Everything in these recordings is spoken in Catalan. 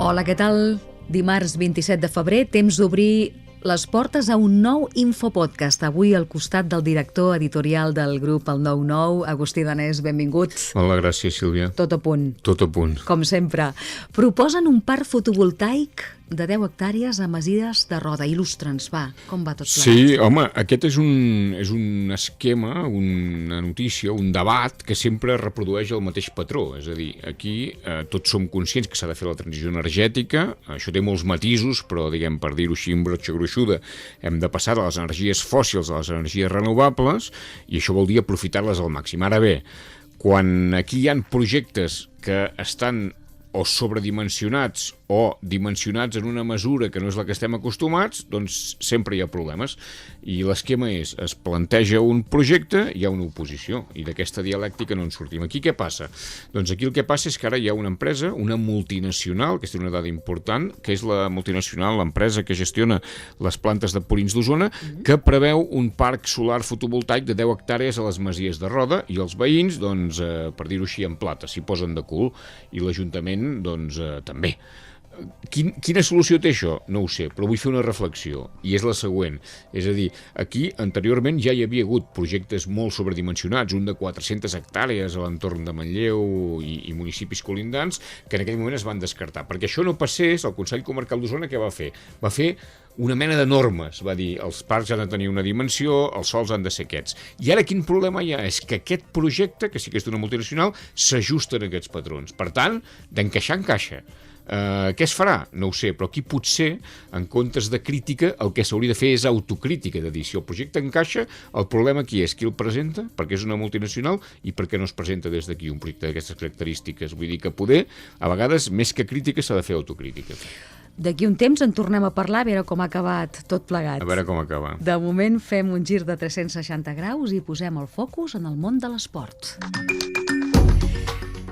Hola, què tal? Dimarts 27 de febrer, temps d'obrir les portes a un nou infopodcast. Avui al costat del director editorial del grup El 99, Agustí Danés, benvingut. Hola, gràcies, Sílvia. Tot a punt. Tot a punt. Com sempre. Proposen un parc fotovoltaic de 10 hectàrees a Masies de Roda. Il·lustra'ns, va, com va tot plegat? Sí, home, aquest és un esquema, una notícia, un debat que sempre reprodueix el mateix patró. És a dir, aquí tots som conscients que s'ha de fer la transició energètica, això té molts matisos, però, diguem, per dir-ho així en brotxa gruixuda, hem de passar de les energies fòssils a les energies renovables i això vol dir aprofitar-les al màxim. Ara bé, quan aquí hi ha projectes que estan o sobredimensionats o dimensionats en una mesura que no és la que estem acostumats, doncs sempre hi ha problemes. I l'esquema és, es planteja un projecte, hi ha una oposició, i d'aquesta dialèctica no en sortim. Aquí què passa? Doncs aquí el que passa és que ara hi ha una empresa, una multinacional, que és una dada important, que és la multinacional, l'empresa que gestiona les plantes de purins d'Osona, que preveu un parc solar fotovoltaic de 10 hectàrees a les Masies de Roda, i els veïns, doncs, per dir-ho així, en plata, s'hi posen de cul, i l'Ajuntament, doncs, també. Quina solució té això? No ho sé, però vull fer una reflexió, i és la següent. És a dir, aquí anteriorment ja hi havia hagut projectes molt sobredimensionats, un de 400 hectàrees a l'entorn de Manlleu i municipis colindants, que en aquell moment es van descartar. Perquè això no passés, el Consell Comarcal d'Osona què va fer? Va fer una mena de normes, va dir, els parcs han de tenir una dimensió, els sols han de ser aquests. I ara quin problema hi ha? És que aquest projecte, que sí que és d'una multinacional, s'ajusta a aquests patrons. Per tant, d'encaixar, encaixa. Què es farà? No ho sé, però aquí potser, en comptes de crítica, el que s'hauria de fer és autocrítica, de dir, si el projecte encaixa, el problema aquí és qui el presenta, perquè és una multinacional, i per què no es presenta des d'aquí un projecte d'aquestes característiques. Vull dir que poder, a vegades, més que crítica, s'ha de fer autocrítica. D'aquí un temps en tornem a parlar, a veure com ha acabat tot plegat. A veure com acaba. De moment fem un gir de 360 graus i posem el focus en el món de l'esport.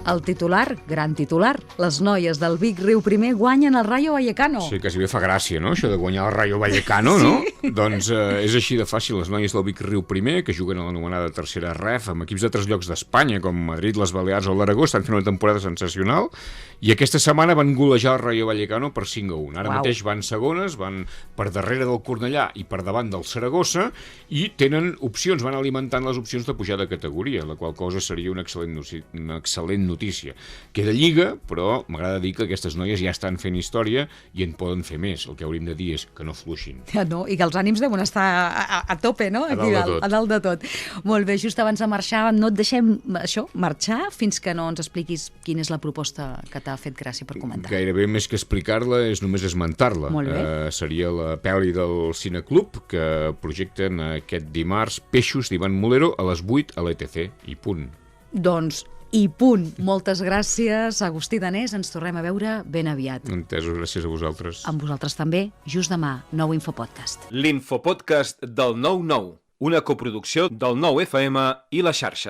El titular, gran titular, les noies del Vic Riu Primer guanyen el Rayo Vallecano. Sí, quasi bé fa gràcia, no?, això de guanyar el Rayo Vallecano, sí. No? Doncs és així de fàcil. Les noies del Vic Riu Primer, que juguen a l'anomenada tercera ref, amb equips de 3 llocs d'Espanya, com Madrid, les Balears o l'Aragó, estan fent una temporada sensacional, i aquesta setmana van golejar el Rayo Vallecano per 5-1. Ara mateix van segones, van per darrere del Cornellà i per davant del Saragossa, i tenen opcions, van alimentant les opcions de pujar de categoria, la qual cosa seria una excel·lent notícia. Queda lliga, però m'agrada dir que aquestes noies ja estan fent història i en poden fer més. El que hauríem de dir és que no fluixin. No, i que els ànims deuen estar a tope, no? A dalt de tot. Molt bé, just abans de marxar, no et deixem marxar fins que no ens expliquis quina és la proposta que t'ha fet gràcia per comentar. Gairebé més que explicar-la és només esmentar-la. Molt bé. Seria la pel·li del Cineclub, que projecten aquest dimarts Peixos d'Ivan Mulero a les 8 a l'ETC, i punt. Doncs i punt. Moltes gràcies, Agustí Danés. Ens tornem a veure ben aviat. Entesos, gràcies a vosaltres. Amb vosaltres també, just demà, nou Infopodcast. L'Infopodcast del 99, una coproducció del 9FM i La Xarxa.